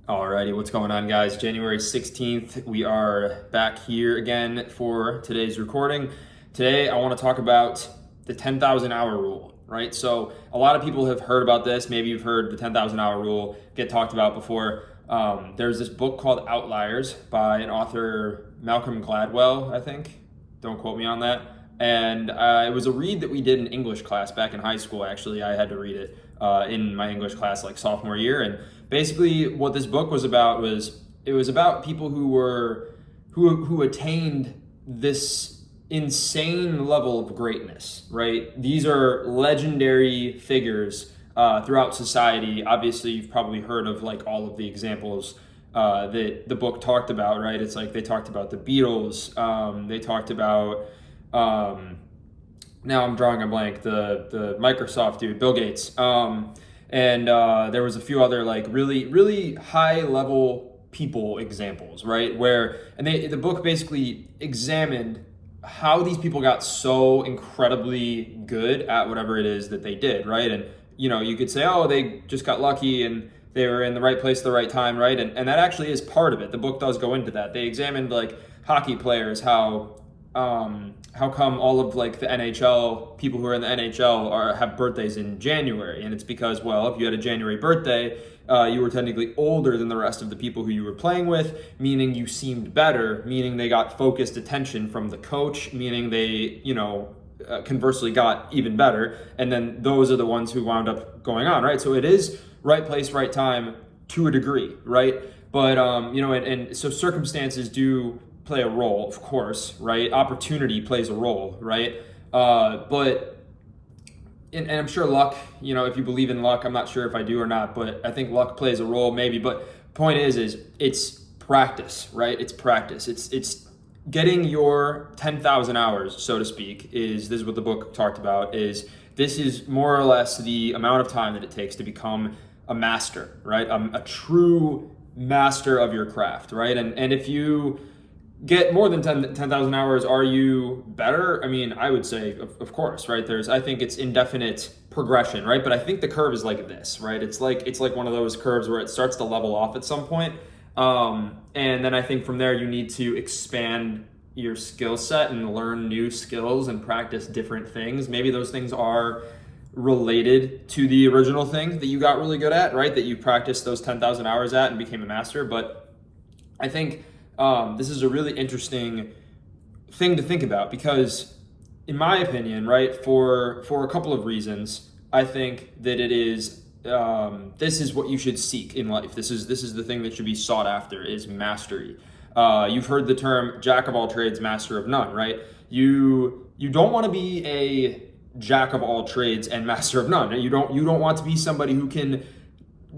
Alrighty, what's going on, guys? January 16th, we are back here again for today's recording. Today, I want to talk about the 10,000 hour rule, right? So, a lot of people have heard about this. Maybe you've heard the 10,000 hour rule get talked about before. There's this book called Outliers by an author, Malcolm Gladwell, I think. Don't quote me on that. And it was a read that we did in English class back in high school. Actually, I had to read it in my English class like sophomore year. And basically, what this book was about was it was about people who attained this insane level of greatness. Right? These are legendary figures throughout society. Obviously, you've probably heard of like all of the examples that the book talked about, right? It's like they talked about the Beatles, they talked about now I'm drawing a blank, the Microsoft dude, Bill Gates, and there was a few other like really high level people examples, right? Where the book basically examined how these people got so incredibly good at whatever it is that they did, right? And you could say, oh, they just got lucky and they were in the right place at the right time, right? And that actually is part of it. The book does go into that. They examined like hockey players, how come all of like the NHL people who are in the NHL have birthdays in January, and it's because, well, if you had a January birthday, you were technically older than the rest of the people who you were playing with, meaning you seemed better, meaning they got focused attention from the coach, meaning they conversely got even better, and then those are the ones who wound up going on, right? So it is right place, right time to a degree, right? But and so circumstances do play a role, of course, right? Opportunity plays a role, right? But and I'm sure luck, if you believe in luck, I'm not sure if I do or not, but I think luck plays a role maybe. But point is it's practice, right? It's practice. It's getting your 10,000 hours, so to speak, this is what the book talked about, this is more or less the amount of time that it takes to become a master, right? A true master of your craft, right? And if you get more than 10,000 hours, are you better? I mean, I would say, of course, right? I think it's indefinite progression, right? But I think the curve is like this, right? It's like one of those curves where it starts to level off at some point. And then I think from there, you need to expand your skill set and learn new skills and practice different things. Maybe those things are related to the original thing that you got really good at, right? That you practiced those 10,000 hours at and became a master. But I think this is a really interesting thing to think about because, in my opinion, right, for a couple of reasons, I think that it is this is what you should seek in life. This is the thing that should be sought after is mastery. You've heard the term jack of all trades, master of none, right? You don't want to be a jack of all trades and master of none. You don't want to be somebody who can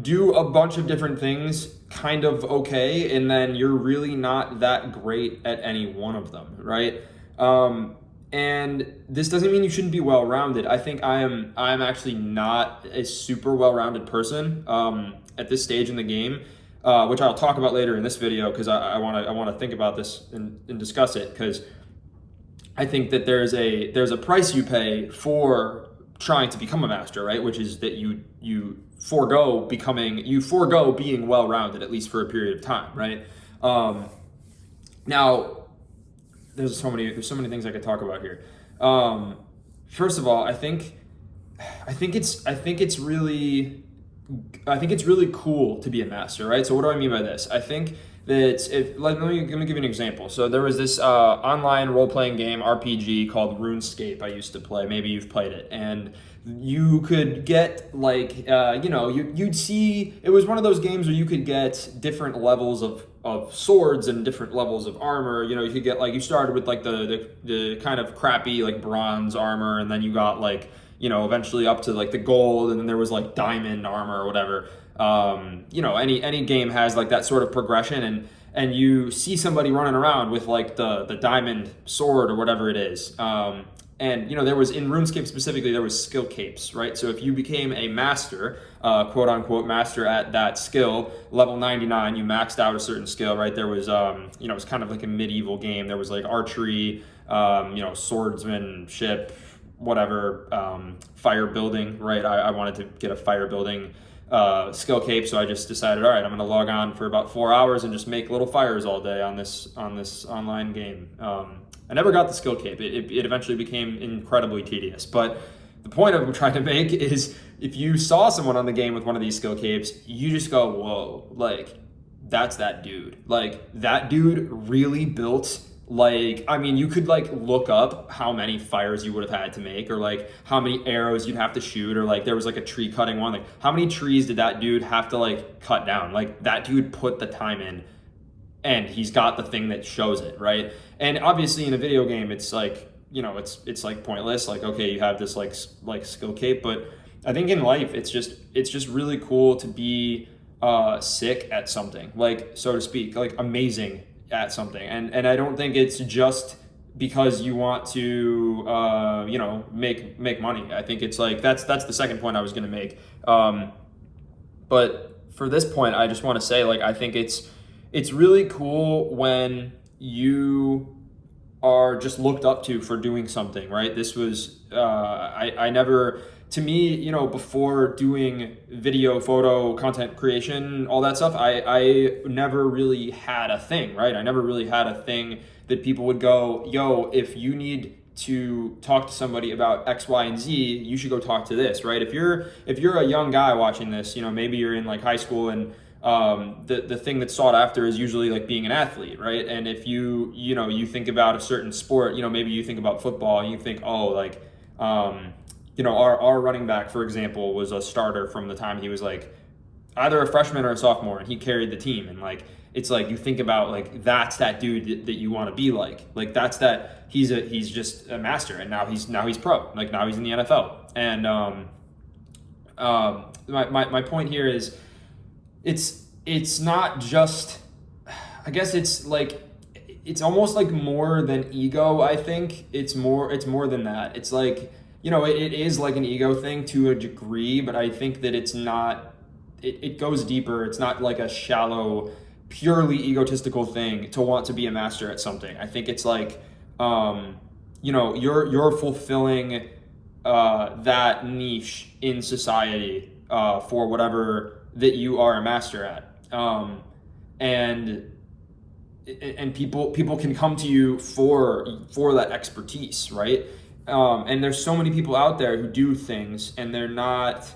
do a bunch of different things kind of okay, and then you're really not that great at any one of them, right? And this doesn't mean you shouldn't be well-rounded. I think I'm actually not a super well-rounded person at this stage in the game, which I'll talk about later in this video because I want to think about this and discuss it, because I think that there's a price you pay for trying to become a master, right? Which is that you forego being well-rounded, at least for a period of time, right? Now there's so many things I could talk about here. First of all, I think it's really cool to be a master, right? So what do I mean by this? I think that let me give you an example. So there was this online role-playing game RPG called RuneScape I used to play. Maybe you've played it, and you could get like you'd see, it was one of those games where you could get different levels of swords and different levels of armor. You could get, like, you started with like the kind of crappy like bronze armor, and then you got like eventually up to like the gold, and then there was like diamond armor or whatever. Any game has like that sort of progression, and you see somebody running around with like the diamond sword or whatever it is. And there was, in RuneScape specifically, there was skill capes, right? So if you became a master, quote unquote master at that skill, level 99, you maxed out a certain skill, right? There was, it was kind of like a medieval game. There was like archery, swordsmanship, whatever, fire building, right? I wanted to get a fire building skill cape. So I just decided, all right, I'm going to log on for about 4 hours and just make little fires all day on this online game. I never got the skill cape. It eventually became incredibly tedious. But the point I'm trying to make is if you saw someone on the game with one of these skill capes, you just go, whoa, like, that's that dude. Like, that dude really built, like, I mean, you could like look up how many fires you would have had to make, or like how many arrows you'd have to shoot, or like there was like a tree cutting one. Like, how many trees did that dude have to like cut down? Like, that dude put the time in, and he's got the thing that shows it, right? And obviously in a video game, it's like, you know, it's like pointless. Like, okay, you have this like skill cape, but I think in life, it's just really cool to be sick at something, like, so to speak, like amazing at something. And I don't think it's just because you want to you know, make money. I think it's like that's the second point I was going to make. But for this point, I just want to say, like, I think it's really cool when you are just looked up to for doing something, right? This was I never, to me, you know, before doing video, photo, content creation, all that stuff, I never really had a thing, right? I never really had a thing that people would go, yo, if you need to talk to somebody about X, Y, and Z, you should go talk to this, right? If you're a young guy watching this, you know, maybe you're in like high school, and the thing that's sought after is usually like being an athlete, right? And if you know, you think about a certain sport, you know, maybe you think about football, and you think, oh, like, you know, our running back, for example, was a starter from the time he was like either a freshman or a sophomore, and he carried the team. And like, it's like, you think about like, that's that dude that you want to be like that's that he's just a master, and now he's pro, like now he's in the NFL. And my point here is, it's not just, I guess it's like, it's almost like more than ego. I think it's more than that. It's like, you know, it is like an ego thing to a degree, but I think that it's not, it goes deeper. It's not like a shallow, purely egotistical thing to want to be a master at something. I think it's like, you know, you're fulfilling that niche in society for whatever that you are a master at. And people can come to you for that expertise, right? And there's so many people out there who do things and they're not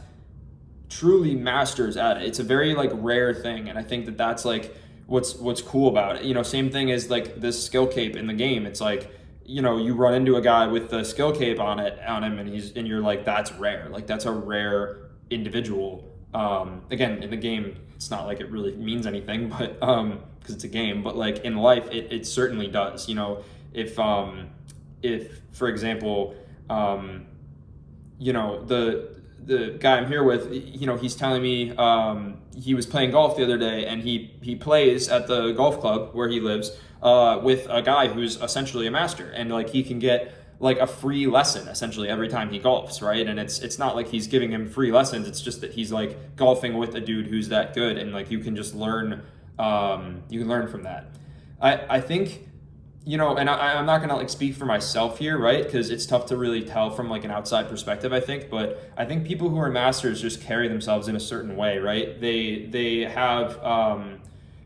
truly masters at it. It's a very like rare thing, and I think that that's like what's cool about it. You know, same thing as like this skill cape in the game. It's like, you know, you run into a guy with the skill cape on him, and you're like, that's rare. Like, that's a rare individual. Again, in the game, it's not like it really means anything, but because it's a game. But like in life, it certainly does. You know, if for example, you know, the guy I'm here with, you know, he's telling me he was playing golf the other day, and he plays at the golf club where he lives with a guy who's essentially a master, and like he can get like a free lesson essentially every time he golfs, right? And it's not like he's giving him free lessons, it's just that he's like golfing with a dude who's that good, and like you can just learn, you can learn from that. I think, you know, and I'm not gonna like speak for myself here, right? Because it's tough to really tell from like an outside perspective, I think. But I think people who are masters just carry themselves in a certain way, right? They have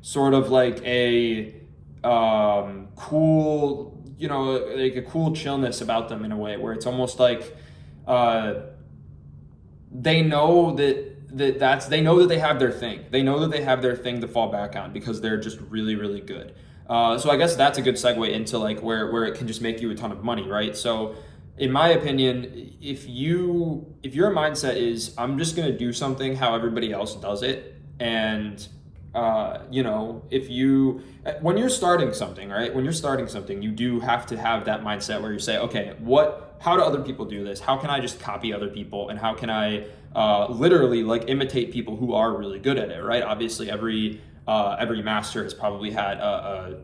sort of like a cool, you know, like a cool chillness about them in a way where it's almost like they know they know that they have their thing. They know that they have their thing to fall back on because they're just really, really good. So I guess that's a good segue into like where it can just make you a ton of money, right? So in my opinion, if your mindset is, I'm just going to do something how everybody else does it, and you know, when you're starting something, right? When you're starting something, you do have to have that mindset where you say, okay, how do other people do this? How can I just copy other people? And how can I literally like imitate people who are really good at it, right? Obviously every master has probably had a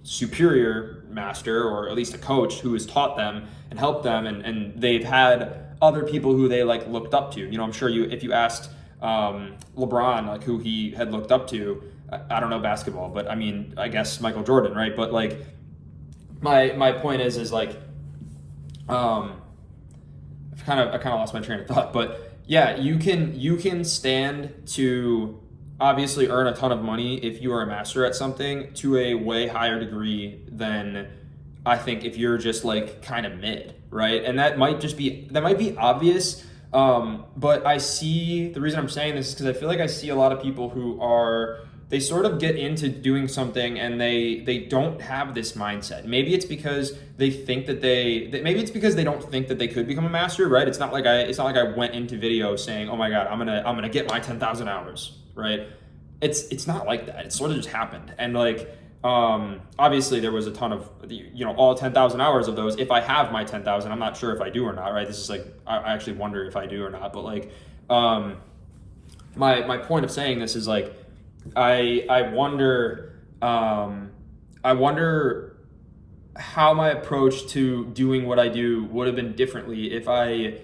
superior master, or at least a coach who has taught them and helped them, and they've had other people who they like looked up to. You know, I'm sure if you asked LeBron like who he had looked up to, I don't know basketball, but I mean, I guess Michael Jordan, right? But like my point is like I kind of lost my train of thought, but Yeah, you can stand to obviously earn a ton of money if you are a master at something to a way higher degree than I think if you're just like kind of mid, right? And that might be obvious. But I see the reason I'm saying this is because I feel like I see a lot of people who are they sort of get into doing something and they don't have this mindset. Maybe it's because they think maybe it's because they don't think that they could become a master, right? It's not like I went into video saying, "Oh my God, I'm gonna get my 10,000 hours," right? It's not like that. It sort of just happened, and like obviously there was a ton of all 10,000 hours of those. If I have my 10,000, I'm not sure if I do or not, right? This is like I actually wonder if I do or not, but like my point of saying this is like I wonder how my approach to doing what I do would have been differently if I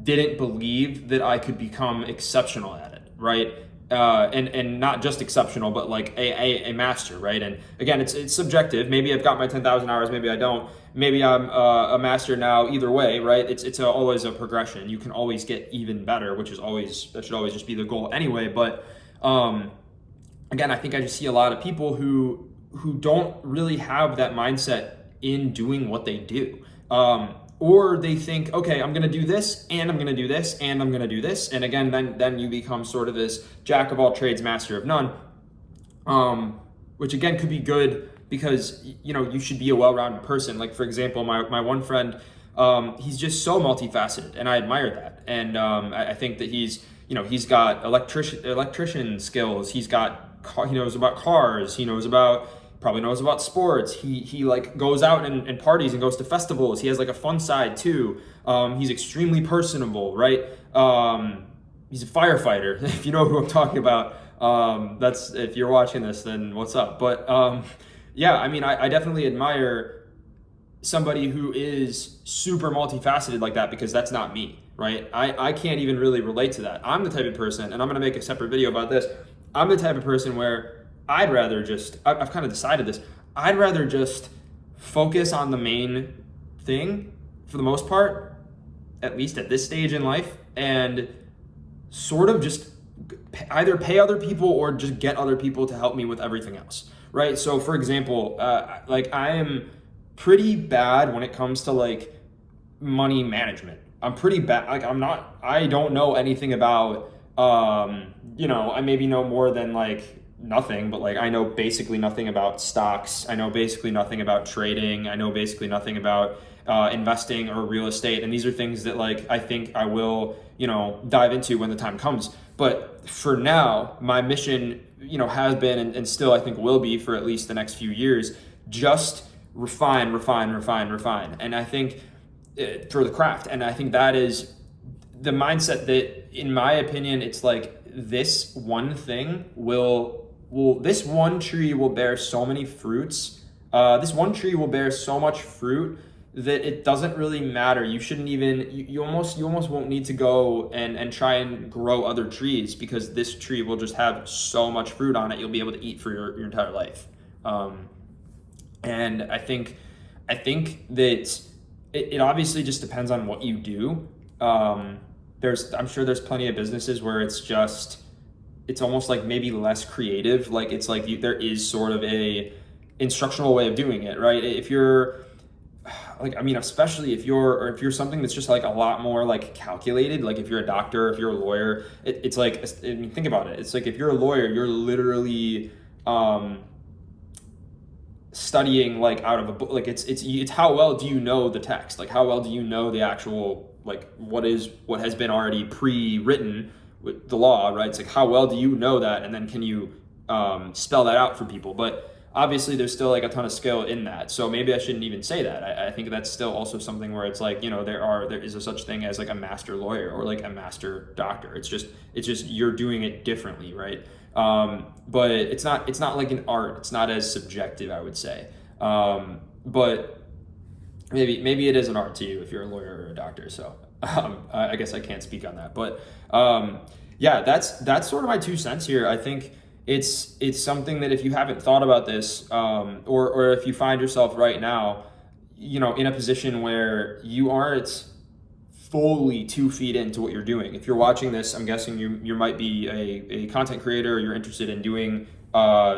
didn't believe that I could become exceptional at it, right? And not just exceptional, but like a master, right? And again, it's subjective. Maybe I've got my 10,000 hours, maybe I don't. Maybe I'm a master now. Either way, right? It's always a progression. You can always get even better, that should always just be the goal anyway. But again, I think I just see a lot of people who don't really have that mindset in doing what they do. Or they think, okay, I'm gonna do this, and I'm gonna do this, and I'm gonna do this, and again, then you become sort of this jack of all trades, master of none, which again could be good because you should be a well-rounded person. Like for example, my one friend, he's just so multifaceted, and I admire that, and I think that he's got electrician skills, he knows about cars, probably knows about sports. He like goes out and parties and goes to festivals. He has like a fun side too. He's extremely personable, right? He's a firefighter. If you know who I'm talking about, that's if you're watching this, then what's up? But yeah, I mean, I definitely admire somebody who is super multifaceted like that because that's not me, right? I can't even really relate to that. I'm the type of person, and I'm gonna make a separate video about this. I'm the type of person where I've kind of decided this, I'd rather just focus on the main thing for the most part, at least at this stage in life, and sort of just either pay other people or just get other people to help me with everything else, right? So for example, like I am pretty bad when it comes to like money management. I'm pretty bad. Like I don't know anything about, I maybe know more than like nothing, but like I know basically nothing about stocks. I know basically nothing about trading. I know basically nothing about investing or real estate. And these are things that like I think I will, dive into when the time comes. But for now, my mission, has been and still I think will be for at least the next few years, just refine. And I think for the craft. And I think that is the mindset that, in my opinion, it's like this one thing this one tree will bear so many fruits. This one tree will bear so much fruit that it doesn't really matter. You shouldn't even, you almost won't need to go and try and grow other trees because this tree will just have so much fruit on it. You'll be able to eat for your entire life. And I think that it obviously just depends on what you do. I'm sure there's plenty of businesses where it's almost like maybe less creative. Like it's like there is sort of a instructional way of doing it, right? If you're like, I mean, especially if you're something that's just like a lot more like calculated, like if you're a doctor, if you're a lawyer, it's like, I mean, think about it. It's like, if you're a lawyer, you're literally, studying like out of a book. Like it's how well do you know the text? Like how well do you know the actual, like what has been already pre-written with the law, right? It's like how well do you know that, and then can you spell that out for people? But obviously there's still like a ton of skill in that, so maybe I shouldn't even say that. I think that's still also something where it's like, there is a such thing as like a master lawyer or like a master doctor. It's just you're doing it differently, right? But it's not like an art. It's not as subjective, I would say. But maybe it is an art to you if you're a lawyer or a doctor. So I guess I can't speak on that. But yeah, that's sort of my 2 cents here. I think it's something that if you haven't thought about this, or if you find yourself right now, in a position where you aren't fully 2 feet into what you're doing. If you're watching this, I'm guessing you might be a content creator, you're interested in doing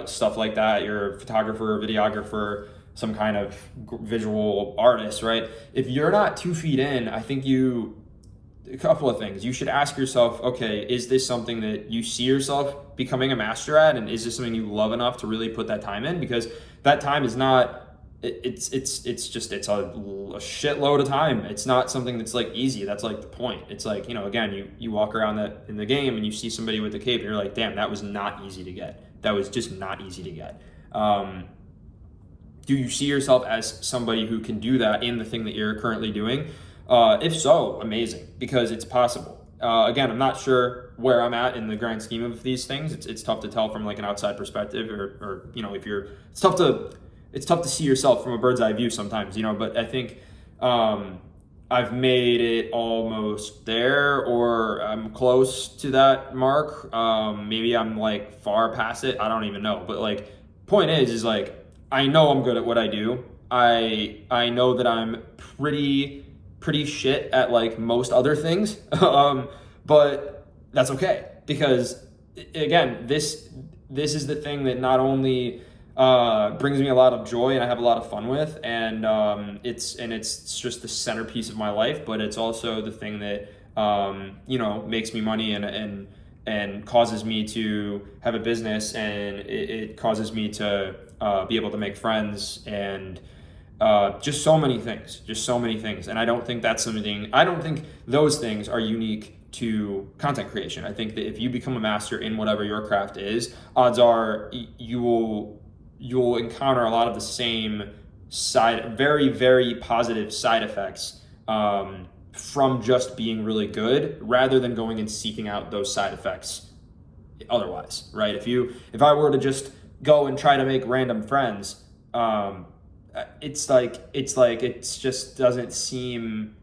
stuff like that, you're a photographer, videographer, some kind of visual artist, right? If you're not 2 feet in, I think a couple of things. You should ask yourself, okay, is this something that you see yourself becoming a master at? And is this something you love enough to really put that time in? Because that time is not, it's a shitload of time. It's not something that's like easy. That's like the point. It's like, again, you walk around in the game and you see somebody with the cape and you're like, damn, that was not easy to get. That was just not easy to get. Do you see yourself as somebody who can do that in the thing that you're currently doing? If so, amazing, because it's possible. Again, I'm not sure where I'm at in the grand scheme of these things. It's tough to tell from like an outside perspective, or it's tough to see yourself from a bird's eye view sometimes, but I think I've made it almost there, or I'm close to that mark. Maybe I'm like far past it. I don't even know. But like, point is like, I know I'm good at what I do. I know that I'm pretty shit at like most other things. But that's okay, because again, this is the thing that not only brings me a lot of joy and I have a lot of fun with, and it's just the centerpiece of my life, but it's also the thing that makes me money and causes me to have a business, and it causes me to be able to make friends, and just so many things. And I don't think those things are unique to content creation. I think that if you become a master in whatever your craft is, odds are you'll encounter a lot of the same very, very positive side effects from just being really good, rather than going and seeking out those side effects otherwise, right? If I were to just go and try to make random friends, it just doesn't seem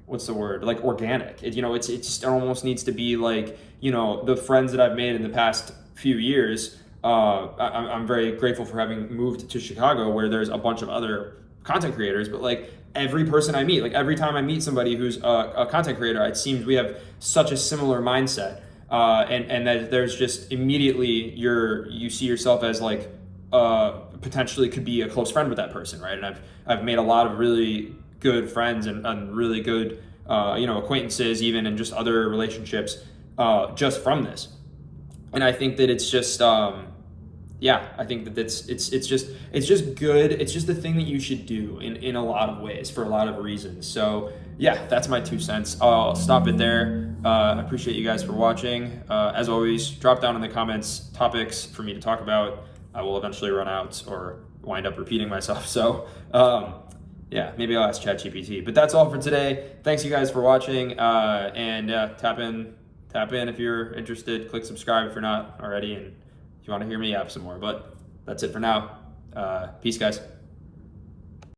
what's the word, like organic. It just almost needs to be like, the friends that I've made in the past few years. I'm very grateful for having moved to Chicago, where there's a bunch of other content creators, but like every person I meet, like every time I meet somebody who's a content creator, it seems we have such a similar mindset. And that there's just immediately you see yourself as like potentially could be a close friend with that person, right? And I've made a lot of really good friends and really good acquaintances, even, and just other relationships just from this. And I think that it's just I think that it's just good. It's just the thing that you should do in a lot of ways for a lot of reasons. So yeah, that's my 2 cents. I'll stop it there. I appreciate you guys for watching. As always, drop down in the comments topics for me to talk about. I will eventually run out or wind up repeating myself. So maybe I'll ask ChatGPT. But that's all for today. Thanks you guys for watching. And tap in if you're interested. Click subscribe if you're not already, and if you want to hear me yap some more. But that's it for now. Peace, guys.